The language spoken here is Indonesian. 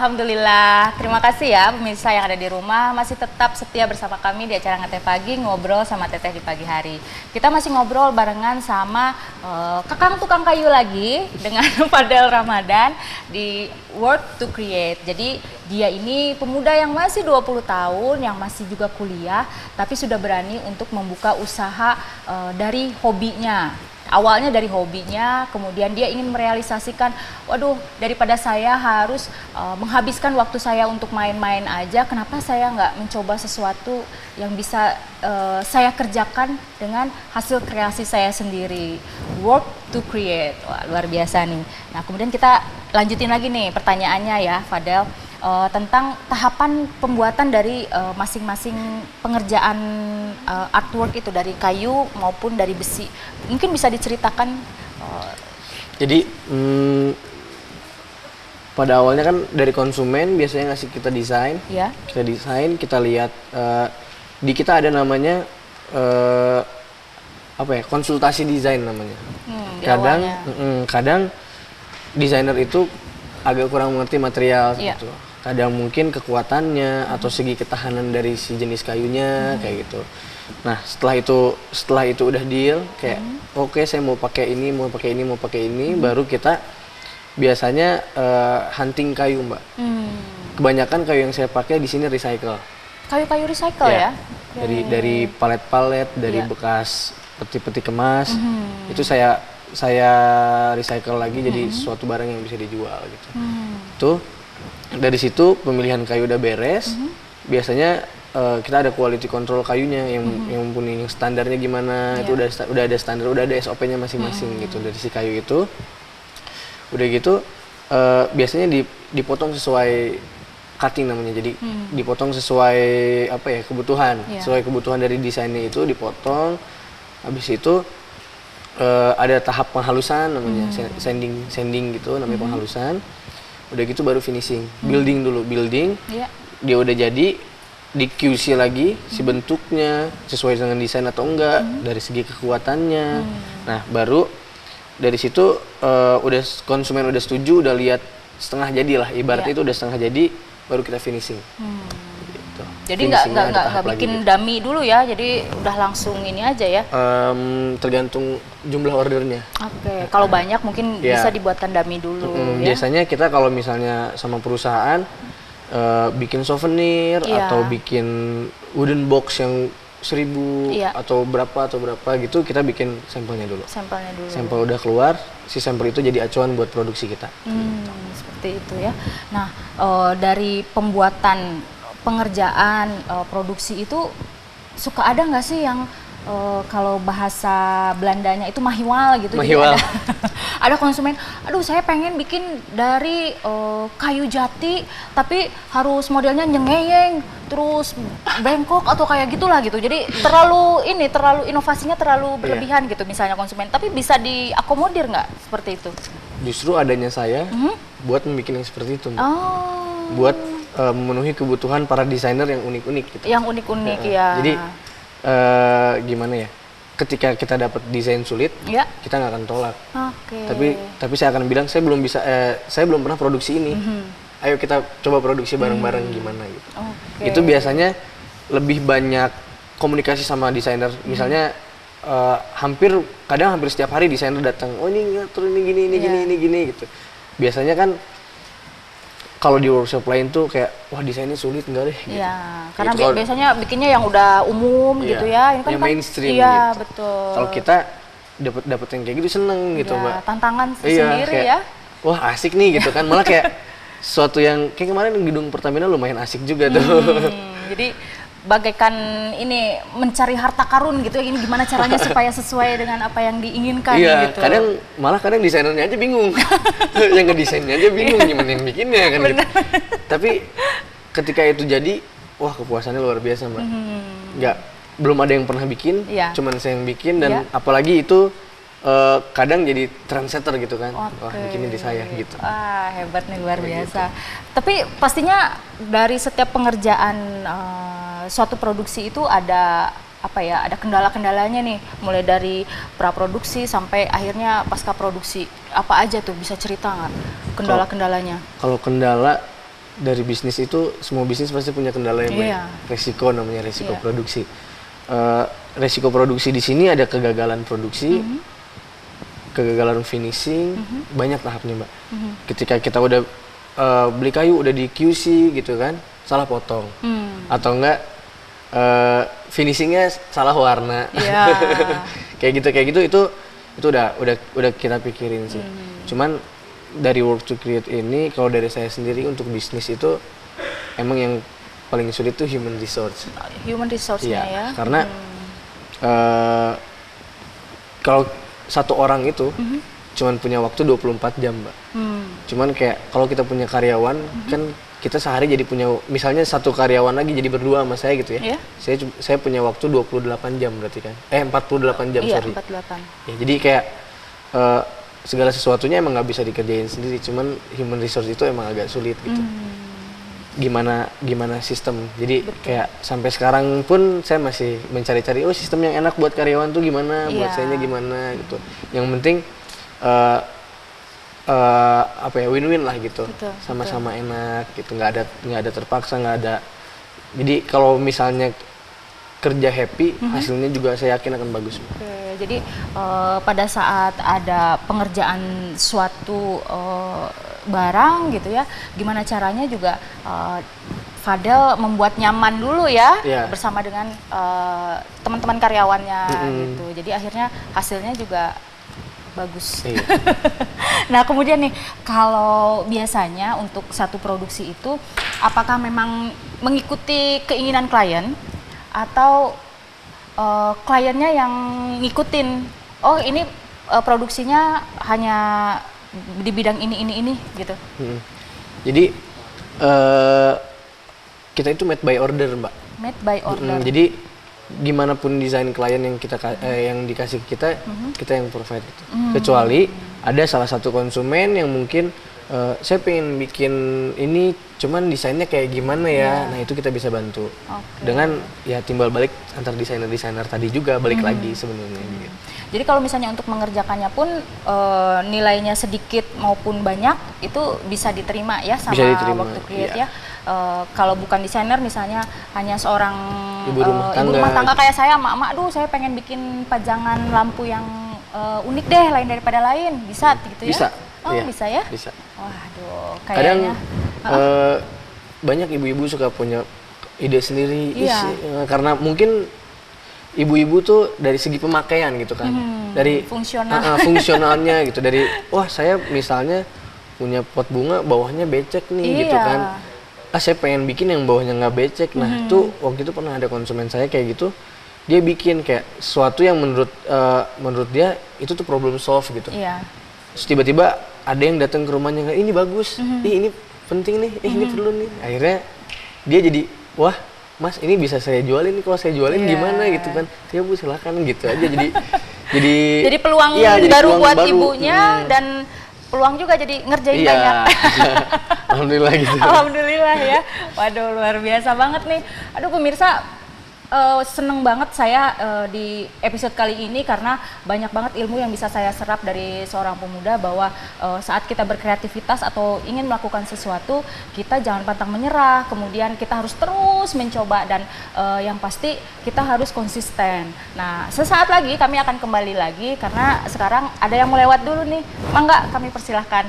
Alhamdulillah. Terima kasih ya pemirsa yang ada di rumah masih tetap setia bersama kami di acara Ngeteh Pagi, ngobrol sama Teteh di pagi hari. Kita masih ngobrol barengan sama kakang tukang kayu lagi dengan Fadel Ramadan di Work to Create. Jadi dia ini pemuda yang masih 20 tahun, yang masih juga kuliah, tapi sudah berani untuk membuka usaha dari hobinya. Awalnya dari hobinya, kemudian dia ingin merealisasikan, waduh, daripada saya harus menghabiskan waktu saya untuk main-main aja, kenapa saya nggak mencoba sesuatu yang bisa saya kerjakan dengan hasil kreasi saya sendiri. Work to create. Wah, luar biasa nih. Nah, kemudian kita lanjutin lagi nih pertanyaannya ya, Fadel. Tentang tahapan pembuatan dari masing-masing pengerjaan artwork itu, dari kayu maupun dari besi. Mungkin bisa diceritakan. Jadi pada awalnya kan dari konsumen biasanya ngasih kita desain, Ya. kita desain, kita lihat di kita ada namanya apa ya, konsultasi desain namanya. Di Kadang awalnya. kadang desainer itu agak kurang mengerti material Iya. gitu. Kadang mungkin kekuatannya atau segi ketahanan dari si jenis kayunya kayak gitu. Nah, setelah itu udah deal kayak oke, saya mau pakai ini, mau pakai ini, mau pakai ini, baru kita biasanya hunting kayu, Mbak. Kebanyakan kayu yang saya pakai di sini recycle. Kayu-kayu recycle ya? Dari palet-palet, dari Iya. bekas peti-peti kemas. Itu saya recycle lagi jadi suatu barang yang bisa dijual gitu. Tuh dari situ pemilihan kayu udah beres. Biasanya kita ada quality control kayunya yang mempunyai standarnya gimana. Itu udah ada standar, udah ada SOP-nya masing-masing gitu dari si kayu itu. Udah gitu biasanya dipotong sesuai cutting namanya. Jadi dipotong sesuai apa ya, kebutuhan. Sesuai kebutuhan dari desainnya itu dipotong. Habis itu ada tahap penghalusan namanya, sanding gitu namanya, penghalusan. Udah gitu baru finishing, building dulu, dia udah jadi, di QC lagi si bentuknya sesuai dengan desain atau enggak, dari segi kekuatannya. Nah, baru dari situ udah konsumen udah setuju, udah lihat setengah jadi lah, ibaratnya itu udah setengah jadi, baru kita finishing. Gitu. Jadi nggak bikin dummy dulu ya, jadi udah langsung ini aja ya? Tergantung jumlah ordernya. Oke, kalau banyak mungkin bisa dibuatkan dummy dulu ya? Biasanya kita kalau misalnya sama perusahaan bikin souvenir atau bikin wooden box yang 1000 atau berapa gitu, kita bikin sampelnya dulu. Sampel udah keluar, si sampel itu jadi acuan buat produksi kita. Seperti itu ya. Nah, dari pembuatan pengerjaan produksi itu suka ada nggak sih yang kalau bahasa Belandanya itu mahiwal gitu? Mahiwal. Jadi ada konsumen, aduh saya pengen bikin dari kayu jati tapi harus modelnya nyengeyeng, terus bengkok atau kayak gitulah gitu. Jadi terlalu inovasinya terlalu berlebihan gitu misalnya konsumen. Tapi bisa diakomodir nggak seperti itu? Justru adanya saya buat membuat yang seperti itu, Mbak. Buat memenuhi kebutuhan para desainer yang unik-unik gitu. Yang unik-unik ya. Jadi gimana ya? Ketika kita dapat desain sulit, kita nggak akan tolak. Tapi saya akan bilang saya belum pernah produksi ini. Ayo kita coba produksi bareng-bareng gimana gitu. Itu biasanya lebih banyak komunikasi sama desainer. Misalnya kadang hampir setiap hari desainer datang. Oh ini ngatur ini gini gitu. Biasanya kan kalau di workshop lain tuh kayak, wah desainnya sulit enggak deh gitu. Iya, karena biasanya bikinnya yang udah umum gitu ya. Ini kan yang mainstream iya, gitu. Betul. Kalau kita dapet yang kayak gitu seneng gitu, Mbak. Tantangan sendiri kayak, ya. Wah asik nih gitu kan, malah kayak sesuatu yang kayak kemarin gedung Pertamina lumayan asik juga tuh. Jadi bagaikan ini mencari harta karun gitu ya, ini gimana caranya supaya sesuai dengan apa yang diinginkan gitu. Kadang desainernya aja bingung. Yang ngedesainnya aja bingung gimana yang bikinnya kan gitu. Tapi ketika itu jadi, wah kepuasannya luar biasa, Mbak. Belum ada yang pernah bikin, cuman saya yang bikin, dan apalagi itu kadang jadi trendsetter gitu kan. Wah bikinnya di saya gitu. Wah hebat nih, luar biasa. Tapi pastinya dari setiap pengerjaan suatu produksi itu ada ada kendala-kendalanya nih, mulai dari praproduksi sampai akhirnya pasca produksi. Apa aja tuh, bisa cerita nggak kendala-kendalanya? Kalau kendala dari bisnis itu semua bisnis pasti punya kendala yang banyak. Resiko namanya resiko produksi. Resiko produksi di sini ada kegagalan produksi, kegagalan finishing, banyak tahapnya Mbak. Ketika kita udah beli kayu udah di QC gitu kan, salah potong, atau enggak finishingnya salah warna, kayak gitu itu udah kita pikirin sih. Cuman dari Work to Create ini, kalau dari saya sendiri untuk bisnis itu emang yang paling sulit tuh human resource. Human resource-nya ya. Karena kalau satu orang itu cuman punya waktu 24 jam, Mbak. Cuman kayak kalau kita punya karyawan kan kita sehari jadi punya, misalnya satu karyawan lagi jadi berdua sama saya gitu ya. Saya punya waktu 28 jam berarti kan. 48 jam, sorry. 48. Ya, jadi kayak segala sesuatunya emang nggak bisa dikerjain sendiri, cuman human resource itu emang agak sulit gitu. Gimana sistem. Jadi kayak sampai sekarang pun saya masih mencari-cari sistem yang enak buat karyawan tuh gimana, buat sayanya gimana gitu. Yang penting win-win lah gitu. Sama-sama enak gitu, nggak ada terpaksa, nggak ada. Jadi kalau misalnya kerja happy, hasilnya juga saya yakin akan bagus. Jadi pada saat ada pengerjaan suatu barang gitu ya, gimana caranya juga Fadel membuat nyaman dulu ya bersama dengan teman-teman karyawannya gitu. Jadi akhirnya hasilnya juga bagus. Nah kemudian nih, kalau biasanya untuk satu produksi itu apakah memang mengikuti keinginan klien atau kliennya yang ngikutin, oh ini produksinya hanya di bidang ini gitu? Jadi kita itu made by order, Mbak. Made by order. Jadi gimana pun desain klien yang yang dikasih kita, kita yang provide gitu. Kecuali ada salah satu konsumen yang mungkin saya pengen bikin ini, cuman desainnya kayak gimana ya, nah itu kita bisa bantu dengan ya timbal balik antar desainer tadi juga balik lagi sebenarnya. Gitu. Jadi kalau misalnya untuk mengerjakannya pun nilainya sedikit maupun banyak itu bisa diterima ya sama Work to Create ya. Kalau bukan desainer misalnya hanya seorang ibu rumah tangga kayak saya, emak-emak, saya pengen bikin pajangan lampu yang unik deh, lain daripada lain, bisa gitu ya? Bisa. Bisa ya? Bisa. Waduh, kayaknya. Kadang banyak ibu-ibu suka punya ide sendiri, karena mungkin ibu-ibu tuh dari segi pemakaian gitu kan, dari fungsionalnya gitu, dari saya misalnya punya pot bunga bawahnya becek nih gitu kan, saya pengen bikin yang bawahnya nggak becek. Nah itu waktu itu pernah ada konsumen saya kayak gitu, dia bikin kayak sesuatu yang menurut dia itu tuh problem solve gitu. Terus tiba-tiba ada yang datang ke rumahnya, ini bagus, ini penting nih, ini perlu nih. Akhirnya dia jadi, wah Mas ini bisa saya jualin, kalau saya jualin gimana gitu kan. Ya Bu silakan gitu aja. Jadi peluang baru buat ibunya dan peluang juga jadi ngerjain banyak. Alhamdulillah gitu. Alhamdulillah ya. Waduh luar biasa banget nih. Aduh pemirsa, seneng banget saya di episode kali ini karena banyak banget ilmu yang bisa saya serap dari seorang pemuda bahwa saat kita berkreativitas atau ingin melakukan sesuatu, kita jangan pantang menyerah, kemudian kita harus terus mencoba dan yang pasti kita harus konsisten. Nah sesaat lagi kami akan kembali lagi karena sekarang ada yang mau lewat dulu nih, mangga kami persilahkan.